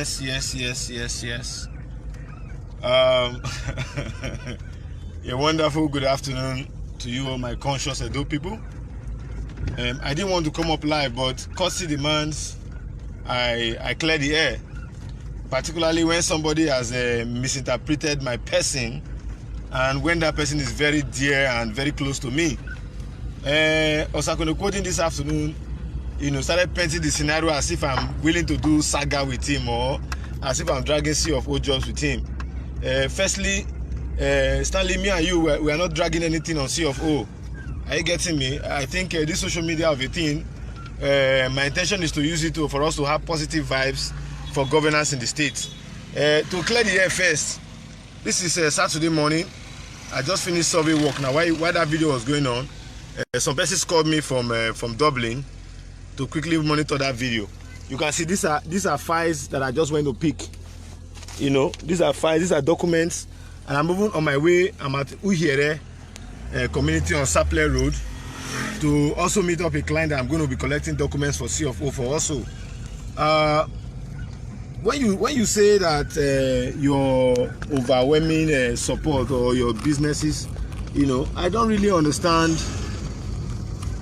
Yes. A wonderful good afternoon to you, all my conscious Edo people. I didn't want to come up live, but courtesy demands I clear the air, particularly when somebody has misinterpreted my person, and when that person is very dear and very close to me. Osakone quoting this afternoon, started painting the scenario as if I'm willing to do saga with him, or as if I'm dragging Sea of O jobs with him. Firstly, Stanley, me and you, we are not dragging anything on Sea of O. Are you getting me? I think this social media of a thing, my intention is to use it for us to have positive vibes for governance in the state. To clear the air first, this is Saturday morning. I just finished survey work. Now, while that video was going on, some persons called me from Dublin to quickly monitor that video. You can see these are files that I just went to pick. These are files, these are documents, and I'm moving on my way. I'm at Uhiere community on Sapler Road to also meet up a client that I'm going to be collecting documents for Sea of O for also. When you say that your overwhelming support or your businesses, I don't really understand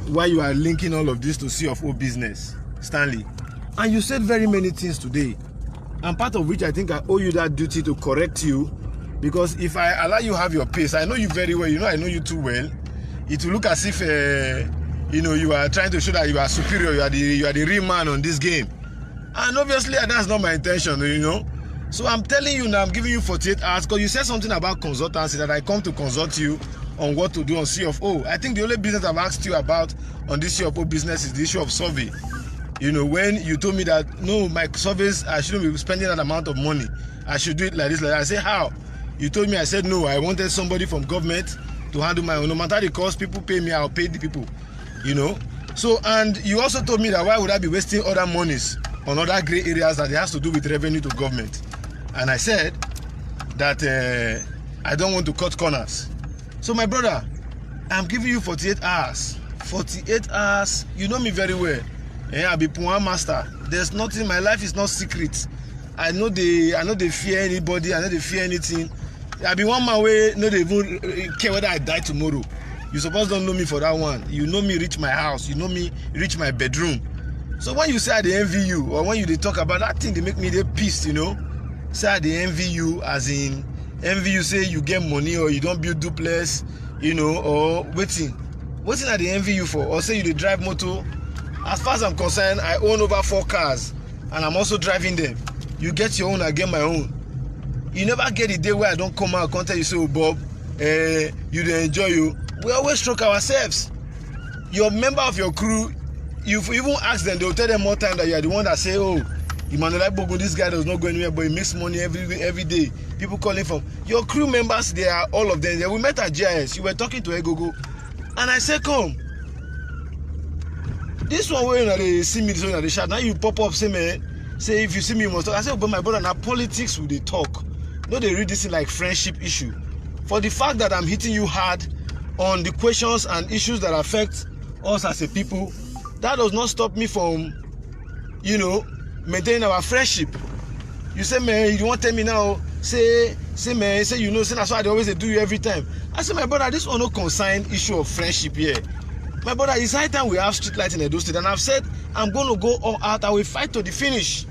why you are linking all of this to Sea of O business, Stanley. And you said very many things today, and part of which I think I owe you that duty to correct you, because if I allow you have your pace, I know you very well, I know you too well, it will look as if you are trying to show that you are superior, you are the real man on this game. And obviously that's not my intention, So I'm telling you now, I'm giving you 48 hours, because you said something about consultancy, that I come to consult you on what to do on Sea of O. I think the only business I've asked you about on this Sea of O business is the issue of survey. When you told me that, no, my surveys, I shouldn't be spending that amount of money. I should do it like this, like that. I said, how? You told me, I said, no, I wanted somebody from government to handle my own. No matter the cost, people pay me, I'll pay the people, So, and you also told me that why would I be wasting other monies on other gray areas that it has to do with revenue to government? And I said that I don't want to cut corners. So my brother, I'm giving you 48 hours. 48 hours, you know me very well. I'll be Puan master. There's nothing, my life is not secret. I know they fear anybody, I know they fear anything. I'll be one man way, no they even care whether I die tomorrow. You suppose don't know me for that one. You know me reach my house, you know me reach my bedroom. So when you say I envy you, or when they talk about that thing, they make me they pissed, Say I envy you, as in envy you say you get money or you don't build duplex, or waiting. What's I envy you for? Or say you drive motor. As far as I'm concerned, I own over 4 cars and I'm also driving them. You get your own, I get my own. You never get the day where I don't come out and tell you, say, oh, Bob, you don't enjoy you. We always stroke ourselves. You're a member of your crew. You even ask them, they'll tell them more time that you are the one that say, oh, Emmanuel Agbogun, this guy does not go anywhere, but he makes money every day. People calling from your crew members, they are all of them. We met at GIS. You were talking to Egogo. And I said, come. This one way they see me, they shout. Now you pop up, say, man, say if you see me, you must talk. I said, but my brother, now politics will they talk. No, they read this in like friendship issue. For the fact that I'm hitting you hard on the questions and issues that affect us as a people, that does not stop me from, maintaining our friendship. You say, man, you want to tell me now, say, man, say, say that's why they always do you every time. I say, my brother, this one no concern issue of friendship here. My brother, it's high time we have street light in Edo State, and I've said I'm going to go all out. I will fight to the finish.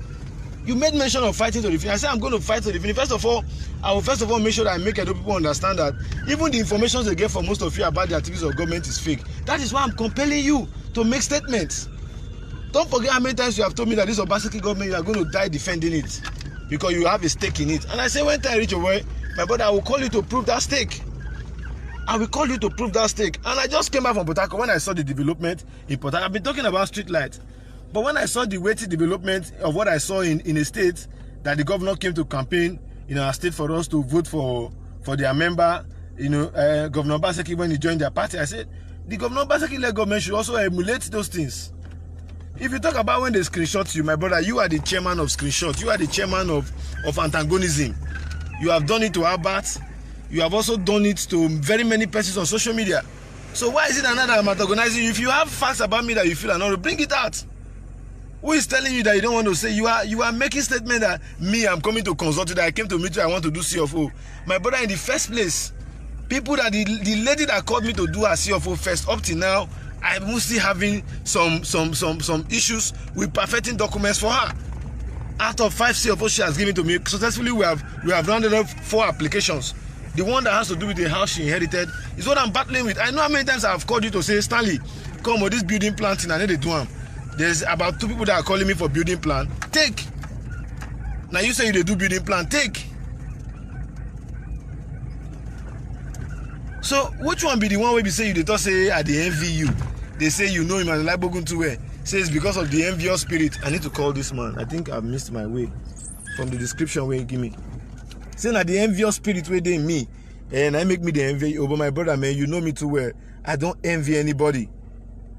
You made mention of fighting to the finish. I said I'm going to fight to the finish. First of all, I will make sure that I make Edo people understand that even the information they get from most of you about the activities of government is fake. That is why I'm compelling you to make statements. Don't forget how many times you have told me that this Obaseki government, you are going to die defending it because you have a stake in it. And I say, when time reach your way, my brother, I will call you to prove that stake. I will call you to prove that stake. And I just came back from Port Harcourt when I saw the development in Port Harcourt. I've been talking about street light. But when I saw the weighty development of what I saw in a state that the governor came to campaign in our state for us to vote for their member, Governor Obaseki, when he joined their party, I said, the Governor Obaseki-led government should also emulate those things. If you talk about when they screenshot you, my brother, you are the chairman of screenshot. You are the chairman of antagonism. You have done it to Albert. You have also done it to very many persons on social media. So why is it that I'm antagonizing you? If you have facts about me that you feel are not, bring it out. Who is telling you that you don't want to say? You are making statement that me, I'm coming to consult you, that I came to meet you, I want to do CFO. My brother, in the first place, people that the lady that called me to do a CFO first, up till now, I'm still having some issues with perfecting documents for her. Out of 5 CFO she has given to me, successfully we have rounded up 4 applications. The one that has to do with the house she inherited is what I'm battling with. I know how many times I've called you to say, Stanley, come on, this building plan thing, I need to do them. There's about 2 people that are calling me for building plan. Take. Now you say you do building plan. Take. So which one be the one where you say you don't say I they envy you? They say you know Emmanuel Agbogun too well. Says because of the envious spirit. I need to call this man. I think I've missed my way from the description where you give me. Saying that the envious spirit where they in me, and I make me the envy over my brother, man. You know me too well. I don't envy anybody.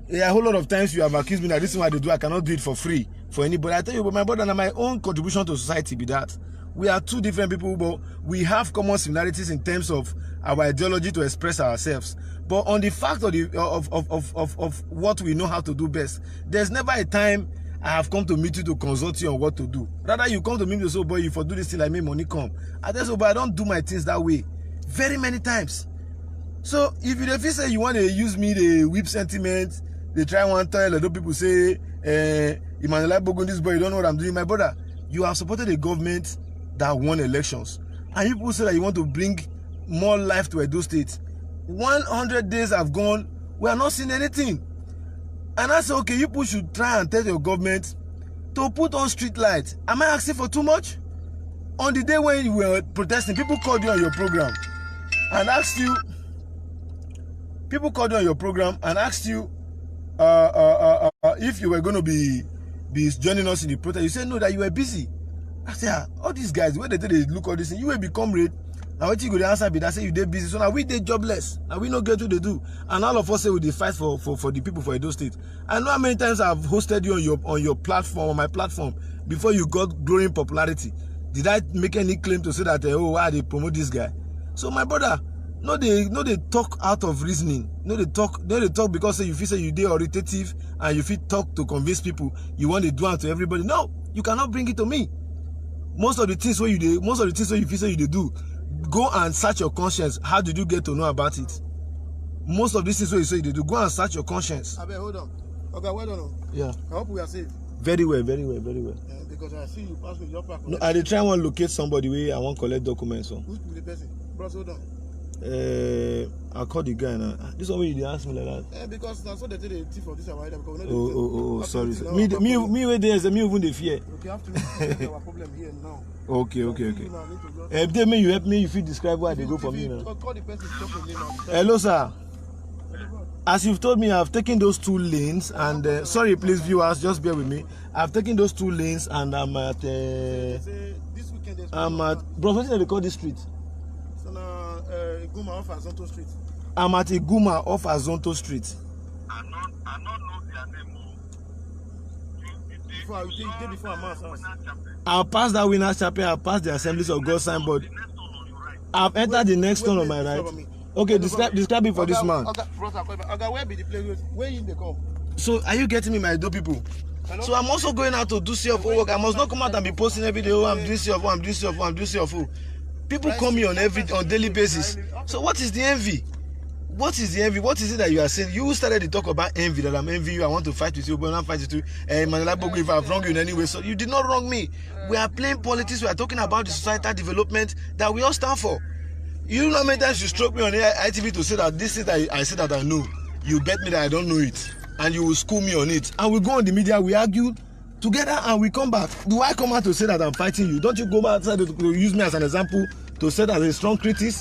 Yeah, a whole lot of times you have accused me that this is what I do. I cannot do it for free for anybody. I tell you, but my brother, and my own contribution to society be that we are 2 different people, but we have common similarities in terms of our ideology to express ourselves. But on the fact of what we know how to do best, there's never a time I have come to meet you to consult you on what to do. Rather, you come to me and say, oh boy, if I do this thing, I make money come. I tell you, but I don't do my things that way. Very many times. So if you say you want to use me, the whip sentiment, they try one time, other people say, Emmanuel Agbogun, this boy, you don't know what I'm doing. My brother, you have supported a government that won elections. And people say that you want to bring more life to Edo State. 100 days have gone, we are not seeing anything. And I say, okay, you people should try and tell your government to put on street lights. Am I asking for too much? On the day when you were protesting, people called you on your program and asked you, if you were going to be joining us in the protest. You said no, that you were busy. I said, all these guys, when they look at this thing, you will be comrade. Now what you go to answer be that say you did busy. So now we did jobless. And we not get what they do. And all of us say we did fight for the people for Edo State. I know how many times I've hosted you on your platform, on my platform, before you got growing popularity. Did I make any claim to say that why they promote this guy? So my brother, no they talk out of reasoning. No they talk because you feel say you did authoritative and you feel talk to convince people you want to do it to everybody. No, you cannot bring it to me. Most of the things where you feel say you do, go and search your conscience. How did you get to know about it? Most of these things where you say you do, go and search your conscience. Abel, hold on. Okay, well done. Yeah. I hope we are safe. Very well, very well, very well. Because I see you pass with your pack. No, I dey try and locate somebody where I want collect documents on. Who's the person? Bros, hold on. I'll call the guy now. This one where you ask me like that. Because that's what they did the thief of this hour. Sorry. Me where there is me even the fear. Okay, have to resolve our problem here now. Okay. If they may you help me, you feel describe why they go for me now. Call the person talk to me now. Hello, sir. As you've told me, I've taken those 2 lanes and sorry, please viewers, just bear with me. I've taken those 2 lanes and I'm at bro, what they call this street? Iguma off Azonto Street. I'm at Iguma off Azonto Street. I don't know their name. Before Amas house. I'll pass that Winner's Chapel. I'll pass the Assemblies of God signboard. I've entered the next one on my right. Okay, describe it for this man. Okay, where be the place? Where in they come? So, are you getting me, my Edo people? Hello? So, I'm also going out to do CFO work. I must not come out and be posting every day. Oh, I'm doing CFO, I'm doing CFO, I'm doing CFO. People call me on daily basis. So, what is the envy? What is the envy? What is it that you are saying? You started to talk about envy, that I'm envying you. I want to fight with you, but I'm not fighting with you. Emmanuel Agbogun, if I've wronged you in any way, so you did not wrong me. We are playing politics. We are talking about the societal development that we all stand for. You know how many times you struck me on ITV to say that this is that I said that I know. You bet me that I don't know it. And you will school me on it. And we go on the media, we argue together and we come back. Do I come out to say that I'm fighting you? Don't you go back outside to use me as an example to say that a strong critic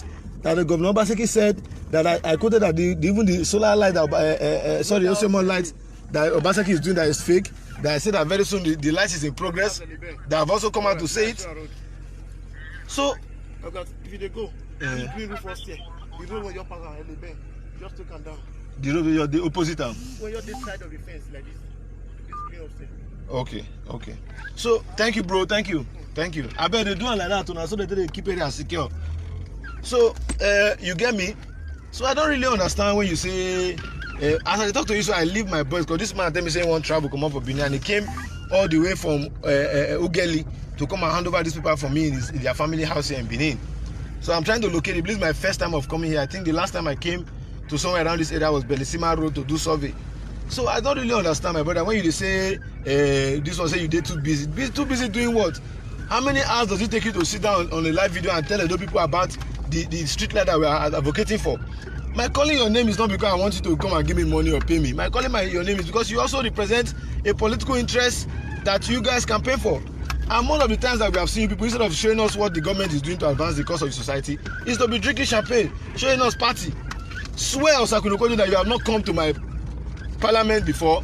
that the Governor Obaseki said that I quoted that even the solar light, Osemon light that Obaseki is doing that is fake. That I said that very soon the light is in progress. That have also come out to say it. So, if they go, the green roof first here. You know when you're passing on the bank, just take them down. The opposite arm. When you're this side of the fence like this green upstairs. Okay. So thank you, bro. Thank you. I bet they do it like that, so that they keep it as secure. So you get me. So I don't really understand when you say as I talk to you. So I leave my boys because this man tell me say he want travel come up for Benin and he came all the way from Ugeli to come and hand over these people for me in their family house here in Benin. So I'm trying to locate it. This is my first time of coming here. I think the last time I came to somewhere around this area was Belisima Road to do survey. So I don't really understand, my brother. When you say this one say you did too busy. Too busy doing what? How many hours does it take you to sit down on a live video and tell those people about the street light that we are advocating for? My calling your name is not because I want you to come and give me money or pay me. My calling your name is because you also represent a political interest that you guys can pay for. And one of the times that we have seen people, instead of showing us what the government is doing to advance the cause of the society, is to be drinking champagne, showing us party. Swear, Osakunokodi, that you have not come to my parliament before.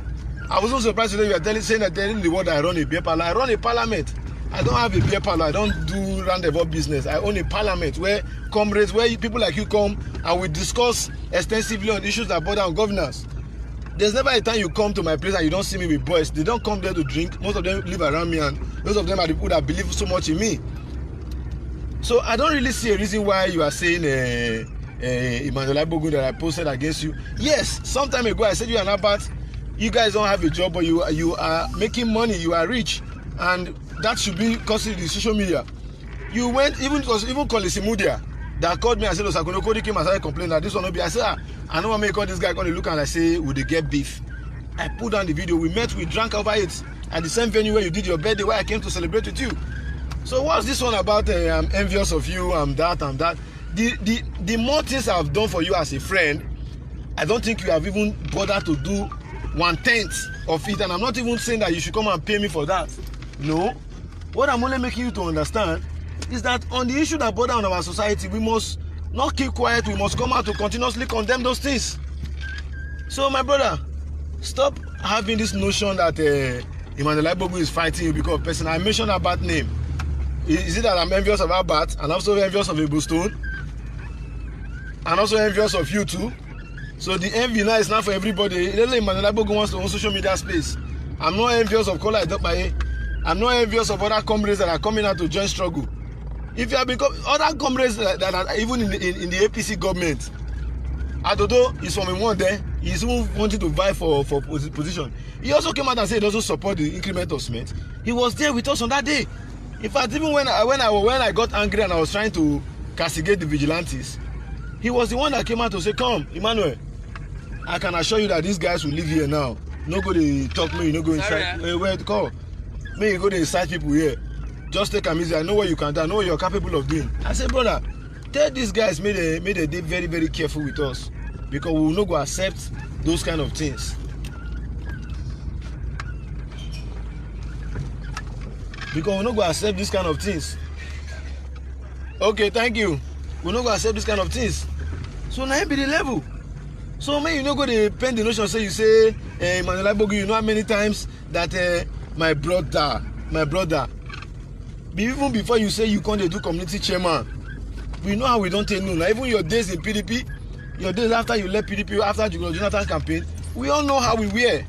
I was not surprised today you are telling the world that I run a beer parlor. I run a parliament. I don't have a beer parlor. I don't do roundabout business. I own a parliament where comrades, where people like you come and we discuss extensively on issues that border on governance. There's never a time you come to my place and you don't see me with boys. They don't come there to drink. Most of them live around me, and most of them are the people that believe so much in me. So I don't really see a reason why you are saying Emmanuel Agbogun that I posted against you. Yes, some time ago I said you are not bad. You guys don't have a job, but you are making money. You are rich, and that should be costing the social media. You went even Kolisi Mudia that called me and said, Osakunokodi came and started complaining that this one will be. I said, I don't want to make all this guy come look and I say, would they get beef? I put down the video. We met, we drank over it at the same venue where you did your birthday, where I came to celebrate with you. So what's this one about? I'm envious of you. I'm that. The more things I've done for you as a friend, I don't think you have even bothered to do 1/10 of it, and I'm not even saying that you should come and pay me for that. No. What I'm only making you to understand is that on the issue that border on our society, we must not keep quiet. We must come out to continuously condemn those things. So my brother, stop having this notion that Emmanuel Agbogun is fighting you because of person. I mentioned a bad name. Is it that I'm envious of Abat and also envious of Ebustone and also envious of you too? So the envy now is not for everybody. Emmanuel Agbogun wants to own social media space. I'm not envious of Kola Idokpaye. I'm not envious of other comrades that are coming out to join struggle. If you have become other comrades that are even in the APC government, Adodo is from one there. He's even wanting to vie for position. He also came out and said he doesn't support the increment of cement. He was there with us on that day. In fact, even when I got angry and I was trying to castigate the vigilantes, he was the one that came out to say, "Come, Emmanuel, I can assure you that these guys will live here now. No go to talk me, you no go inside. Where to call? Me, you go to inside people here. Just take them easy. I know what you can do. I know what you're capable of doing." I said, brother, tell these guys made a day very, very careful with us, because we will not go accept those kind of things. Because we will not go accept these kind of things. Okay, thank you. We will not go accept this kind of things. So now be the level. So man, you no go to pen the notion. Say you say Emmanuel Agbogun, you know how many times that my brother. Even before you say you can't do community chairman, we know how we don't take no. Now even your days in PDP, your days after you left PDP, after the Jonathan campaign, we all know how we were.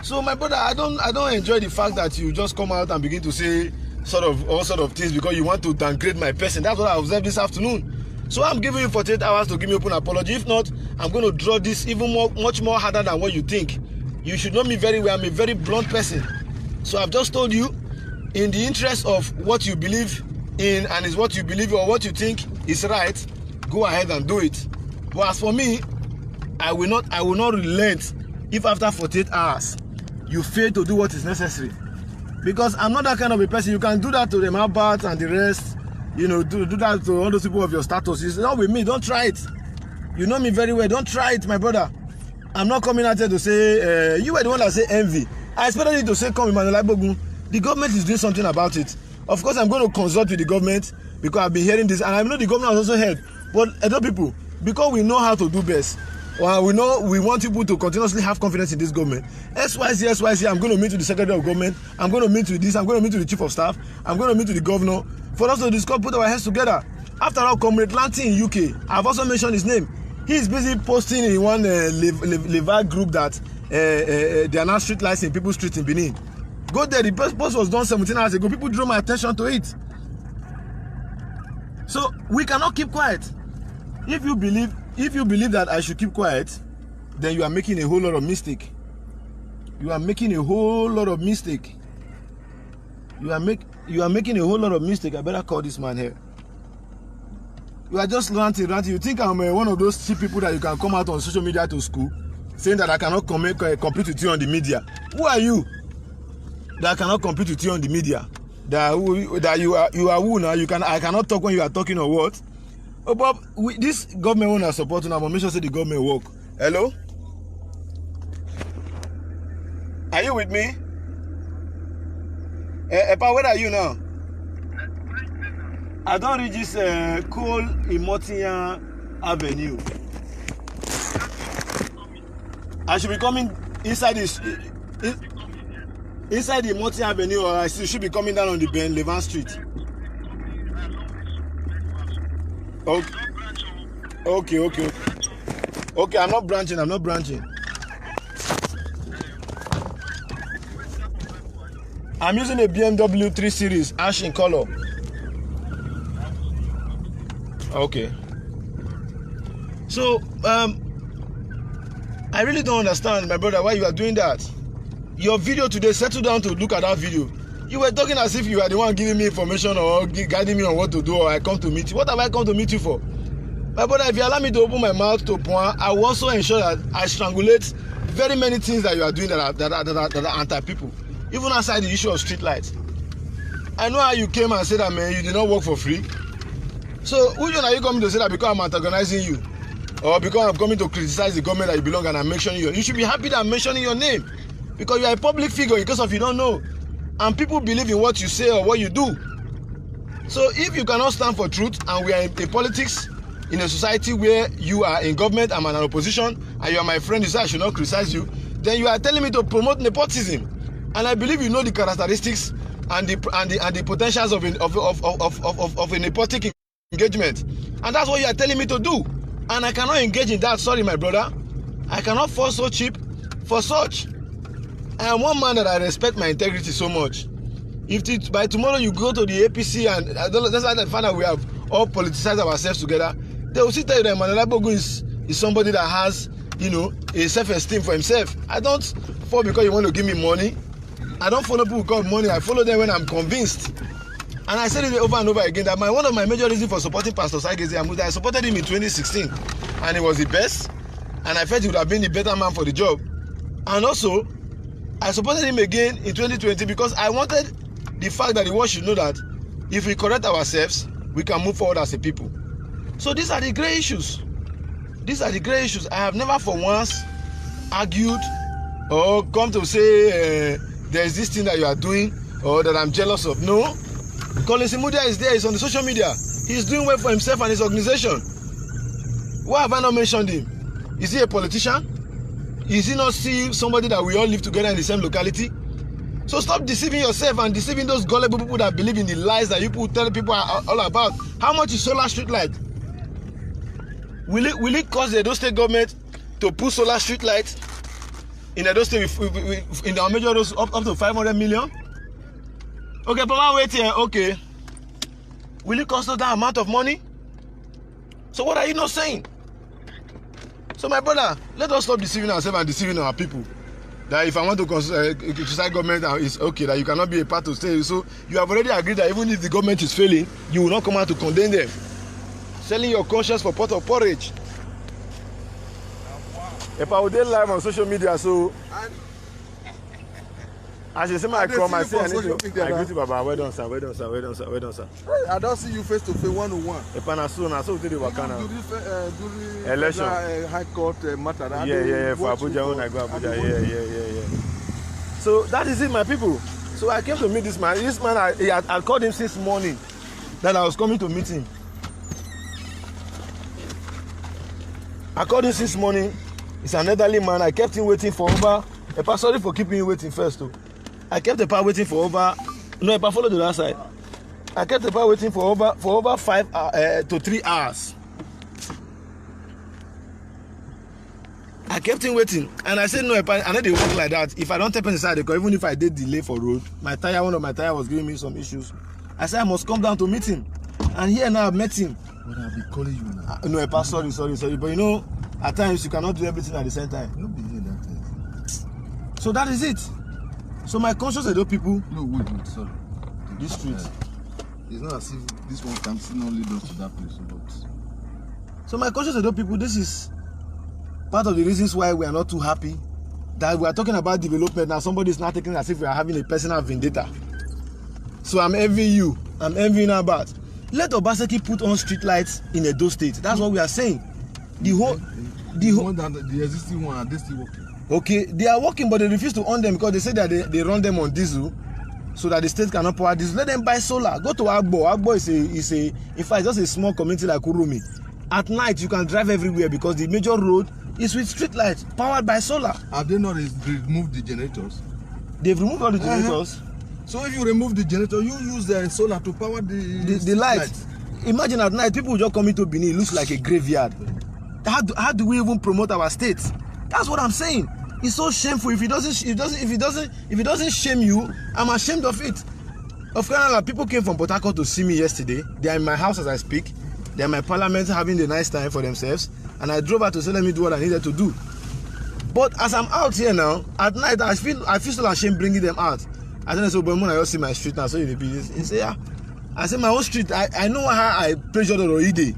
So my brother, I don't enjoy the fact that you just come out and begin to say all sort of things because you want to downgrade my person. That's what I observed this afternoon. So I'm giving you 48 hours to give me open apology. If not, I'm going to draw this even much more harder than what you think. You should know me very well. I'm a very blunt person. So I've just told you, in the interest of what you believe in and is what you believe or what you think is right, go ahead and do it. But as for me, I will not relent if after 48 hours you fail to do what is necessary. Because I'm not that kind of a person. You can do that to them, Albert and the rest. You know, do that to all those people of your status. It's not with me. Don't try it. You know me very well. Don't try it, my brother. I'm not coming out here to say, you were the one that say envy. I expected you to say, come, Emmanuel Agbogun. The government is doing something about it. Of course, I'm going to consult with the government because I've been hearing this. And I know the government has also heard. But other people, because we know how to do best, or we want people to continuously have confidence in this government. SYC, I'm going to meet with the Secretary of Government. I'm going to meet with this. I'm going to meet with the Chief of Staff. I'm going to meet with the Governor. For us to discuss, put our heads together. After all, Comrade Lanty in UK, I've also mentioned his name. He's busy posting in one Levi group that they are now street lights in people's streets in Benin. Go there, the post was done 17 hours ago. People drew my attention to it. So we cannot keep quiet. If you believe that I should keep quiet, then you are making a whole lot of mistake. You are making a whole lot of mistake. You are making a whole lot of mistake. I better call this man here. You are just ranting. You think I'm one of those cheap people that you can come out on social media to school saying that I cannot compete with you on the media? Who are you that I cannot compete with you on the media? That you are who now? I cannot talk when you are talking or what? Oh, Bob, this government won't support now, but make sure say the government work. Hello? Are you with me? Epa, where are you now? I don't reach this Cole Imotian Avenue. I should be coming inside this inside the Imotian Avenue, or I should be coming down on the Ben Levan Street. Okay, I'm not branching. I'm using a BMW 3 Series, ash in color. Okay. So, I really don't understand, my brother, why you are doing that. Your video today, settle down to look at that video. You were talking as if you are the one giving me information or guiding me on what to do, or I come to meet you. What have I come to meet you for? My brother, if you allow me to open my mouth to point, I will also ensure that I strangulate very many things that you are doing that are anti-people. Even outside the issue of street lights. I know how you came and said that, man, you did not work for free. So, which one are you coming to say that because I'm antagonizing you? Or because I'm coming to criticize the government that you belong and I'm mentioning you? You should be happy that I'm mentioning your name. Because you are a public figure, because of you don't know. And people believe in what you say or what you do. So, if you cannot stand for truth, and we are in politics, in a society where you are in government, I'm in an opposition, and you are my friend, you say I should not criticize you, then you are telling me to promote nepotism. And I believe you know the characteristics and the potentials of a nepotic engagement. And that's what you are telling me to do. And I cannot engage in that. Sorry, my brother. I cannot fall so cheap for such. I am one man that I respect my integrity so much. If by tomorrow you go to the APC and that's why I find out we have all politicized ourselves together, they will still tell you that Emmanuel Agbogun is somebody that has, you know, a self-esteem for himself. I don't fall because you want to give me money. I don't follow people who got money. I follow them when I'm convinced. And I said it over and over again that one of my major reasons for supporting Pastor Saigezi Amuda, I supported him in 2016. And he was the best. And I felt he would have been the better man for the job. And also, I supported him again in 2020 because I wanted the fact that the world should know that if we correct ourselves, we can move forward as a people. So these are the grey issues. These are the grey issues. I have never for once argued or come to say there's this thing that you are doing or that I'm jealous of. No. Collins Imudia is there. He's on the social media. He's doing well for himself and his organization. Why have I not mentioned him? Is he a politician? Is he not see somebody that we all live together in the same locality? So stop deceiving yourself and deceiving those gullible people that believe in the lies that you people tell people all about. How much is solar street light? Will it cause the Edo State government to put solar street lights in Edo State in our major roads up to 500 million? Okay, Papa, wait here. Okay. Will it cost us that amount of money? So what are you not saying? So my brother, let us stop deceiving ourselves and deceiving our people. That if I want to criticize government, it's okay, that you cannot be a part of say. So you have already agreed that even if the government is failing, you will not come out to condemn them. Selling your conscience for pot of porridge. If I would then live on social media, so as you see my crumb, I say I need to. I greet you, Baba. Well done, sir. Well done, sir. Well done, sir. Well done, sir. I don't see you face to face 1-on-1. If I so to the Wakana. Do the election high court matter. Yeah. For Abuja, when I go Abuja. Yeah. So that is it, my people. So I came to meet this man. This man, I called him since morning that I was coming to meet him. I called him since morning. He's an elderly man. I kept him waiting for over. Epa, sorry for keeping you waiting first, too. I kept the power waiting for over. No, Epa, follow the last side. I kept the power waiting for over 5 to 3 hours. I kept him waiting, and I said no, Epa, I know they work like that. If I don't step inside the car, even if I did delay for road, one of my tire was giving me some issues. I said I must come down to meet him, and here now I've met him. But I'll be calling you now. No, Epa, sorry. But you know, at times you cannot do everything at the same time. Don't believe that. So that is it. So my conscious Edo people. No, wait, sorry. This street. It's not as if this one can still not lead us to that place, but. So my conscious Edo people, this is part of the reasons why we are not too happy that we are talking about development and somebody is not taking it as if we are having a personal vendetta. So I'm envying you. I'm envying about. Let Obaseki put on street lights in Edo State. That's what we are saying. The existing one, are they still working? Okay, they are working, but they refuse to on them because they say that they run them on diesel, so that the state cannot power diesel. Let them buy solar. Go to Agbo. Agbo is a in fact just a small community like Urumi. At night you can drive everywhere because the major road is with street lights powered by solar. Have they not removed the generators? They've removed all the generators. So if you remove the generator, you use the solar to power the lights. Imagine at night people just come into Benin, it looks like a graveyard. How do we even promote our state? That's what I'm saying. It's so shameful. If it doesn't shame you, I'm ashamed of it. Of course, people came from Port Harcourt to see me yesterday. They are in my house as I speak. They are in my parliament having a nice time for themselves. And I drove out to say, let me do what I needed to do. But as I'm out here now, at night, I feel so ashamed bringing them out. I then say, but when I just see my street now, so you be this. He say, yeah. I say, my own street, I know how I pressured Oroide.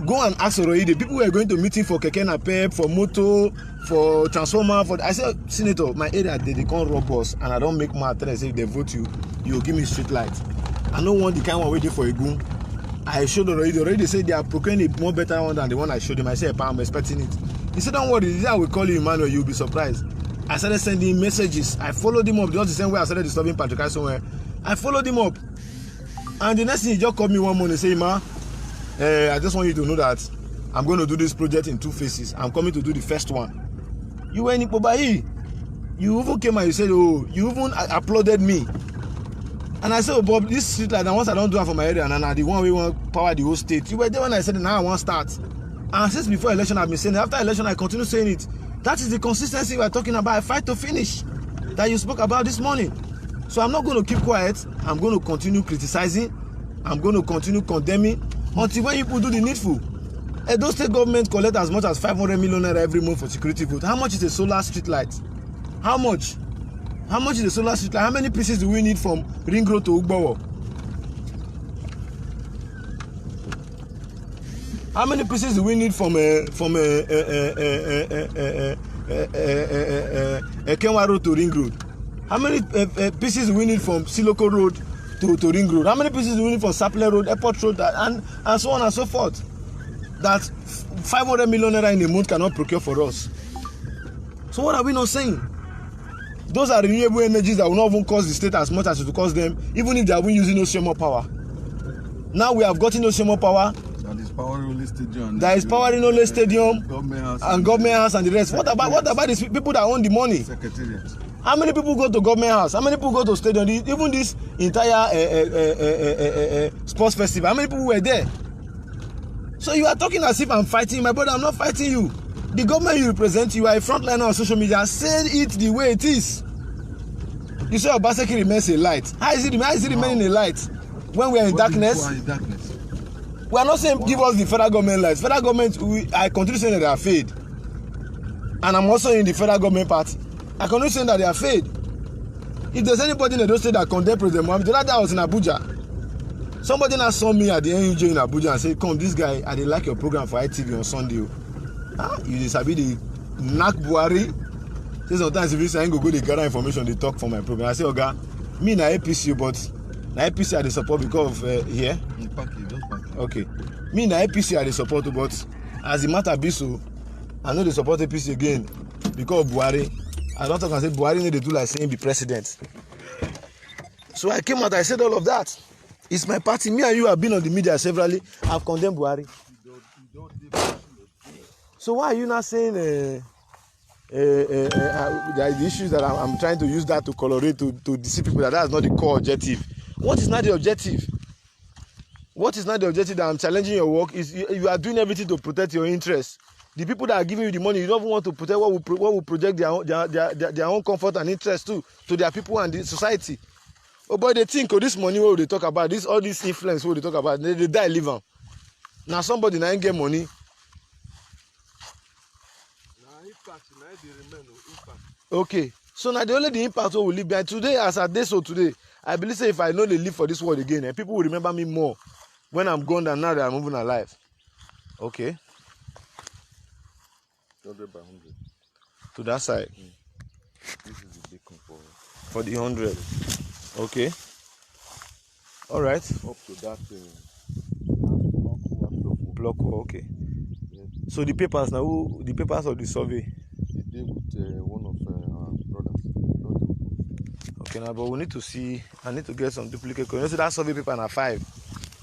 Go and ask Oroide. People were going to meeting for Keke Napep, for Moto, for Transformer. I said, Senator, my area, they can't rob us. And I don't make my tell say if they vote you, you'll give me street light. I don't want the kind one waiting for a goon. I showed Oroide. They said they are procuring a more better one than the one I showed him. I said, I'm expecting it. He said, don't worry, this I will call you Emmanuel, you'll be surprised. I started sending messages. I followed him up just the same way I started disturbing Patrick somewhere. I followed him up. And the next thing he just called me one morning and said, Ma, I just want you to know that I'm going to do this project in 2 phases. I'm coming to do the first one. You were in Ipobayi. You even came and you said, oh, you even applauded me. And I said, oh, Bob, this street light, once I don't do it for my area, and the one we want power the whole state. You were there when I said, now I want to start. And since before election, I've been saying it. After election, I continue saying it. That is the consistency we are talking about. I fight to finish that you spoke about this morning. So I'm not going to keep quiet. I'm going to continue criticizing. I'm going to continue condemning until when people do the needful. Edo State government collect as much as 500 million naira every month for security vote. How much is a solar street light? How much? How much is a solar street light? How many pieces do we need from Ring Road to Ugbowo? How many pieces do we need from Kenwa Road to Ring Road? How many pieces do we need from Siloko Road to Ring Road? How many pieces do we need from Sapler Road, Airport Road, and so on and so forth? That 500 million naira in a month cannot procure for us. So what are we not saying? Those are renewable energies that will not even cost the state as much as it will cost them, even if they are using Oceanmo power. Now we have gotten Oceanmo power. That is powering only stadium. That is powering only stadium government house and the rest. What about these people that own the money? Secretariat. How many people go to government house? How many people go to stadium? Even this entire sports festival, how many people were there? So you are talking as if I'm fighting, my brother. I'm not fighting you. The government you represent, you are a frontliner on social media. Say it the way it is. You say Obaseki remains a light. How is it remaining a light when we are in darkness? We are not saying give us the federal government lights. Federal government, I continue saying that they are fade. And I'm also in the federal government part. I continue saying that they are fade. If there's anybody in the state that condemn President Mohammed, the other day I was in Abuja. Somebody now saw me at the NUJ in Abuja and said, come, this guy, I didn't like your program for ITV on Sunday. You just sabi the knack Buhari. Say sometimes if you say I go the gather information, they talk for my program. I say, Oga, me na APC, but na APC I dey support because of here. Okay. Me na APC I dey support, but as the matter be so, I know they support APC again because of Buhari. I don't talk and say Buhari need to do like saying be president. So I came out, I said all of that. It's my party. Me and you have been on the media severally. I've condemned Buhari. So why are you not saying the issues that I'm trying to use that to colorate to deceive people that that's not the core objective? What is not the objective? What is not the objective that I'm challenging your work is you are doing everything to protect your interests. The people that are giving you the money, you don't even want to protect what will project their own comfort and interest to their people and the society. Oh boy, they think this money what they talk about, all this influence what they talk about, they die live on. Now somebody now get money. Okay, so now the only the impact we will leave behind today as I day so today. I believe say if I know they live for this world again, people will remember me more when I'm gone than now that I'm moving alive. Okay. 100 by 100. To that side. This is the bacon for the 100. Okay. All right. Up to that block. Okay. Yeah. So the papers now, the papers of the survey. He did with one of our brothers. Okay, now but we need to see. I need to get some duplicate. You know, so that survey paper now 5.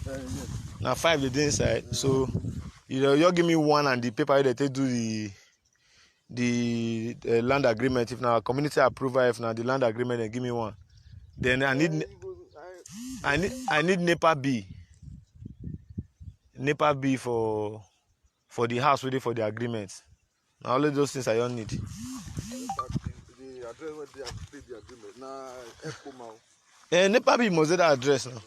Yes. Now 5 the day inside. So you give me one and the paper that they do the land agreement. If now community approval, if now the land agreement, then give me one. Then I need NEPA B. NEPA B for the house ready for the agreement. Now all of those things I don't need. The address where they have paid the agreement. Now NEPA B must have that address now.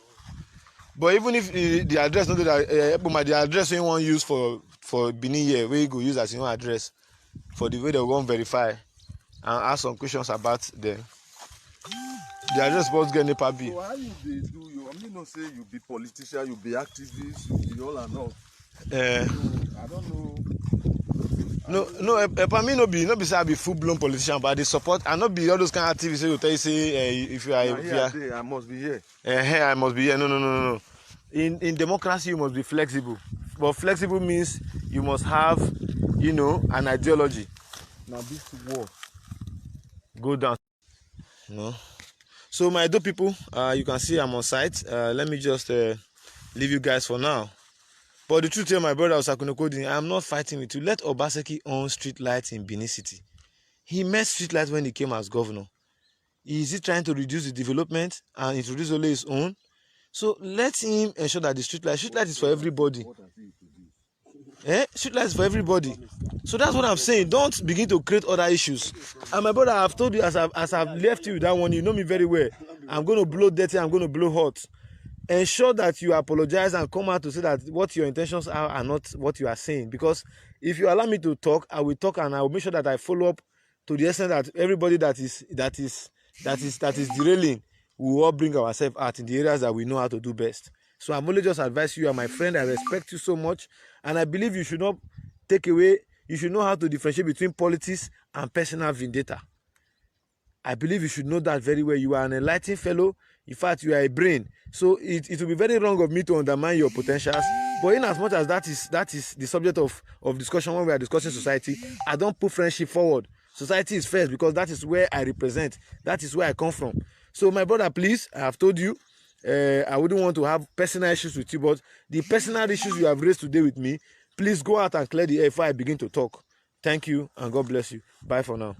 But even if the address not that the address you want use for Benin here, where you go use as your address for the way they won't verify and ask some questions about them. The address supposed to get NEPA B. So how you do you? I mean, not say you be politician, you be activist, you be all and all. So, I don't know. No. For me, no be say I be full blown politician, but I support. I not be all those kind of activists who tell you say if you are. I must be here. I must be here. No. In democracy, you must be flexible. But flexible means you must have, an ideology. Now this war go down. No. So my dope people, you can see I'm on site. Let me just leave you guys for now. But the truth here, my brother Osakunokodi, I'm not fighting with you. Let Obaseki own street lights in Benin City. He made street lights when he came as governor. Is he trying to reduce the development and introduce only his own? So let him ensure that the street light is for everybody. Street light is for everybody. So that's what I'm saying. Don't begin to create other issues. And my brother, I've told you as I've left you with that one, you know me very well. I'm going to blow dirty, I'm going to blow hot. Ensure that you apologize and come out to say that what your intentions are not what you are saying. Because if you allow me to talk, I will talk and I will make sure that I follow up to the extent that everybody that is derailing, we will all bring ourselves out in the areas that we know how to do best. So I'm only just advise you, are my friend. I respect you so much, and I believe you should not take away. You should know how to differentiate between politics and personal vendetta. I believe you should know that very well. You are an enlightened fellow. In fact, you are a brain. So it will be very wrong of me to undermine your potentials. But in as much as that is the subject of discussion when we are discussing society, I don't put friendship forward. Society is first because that is where I represent. That is where I come from. So my brother, please, I have told you, I wouldn't want to have personal issues with you, but the personal issues you have raised today with me, please go out and clear the air before I begin to talk. Thank you and God bless you. Bye for now.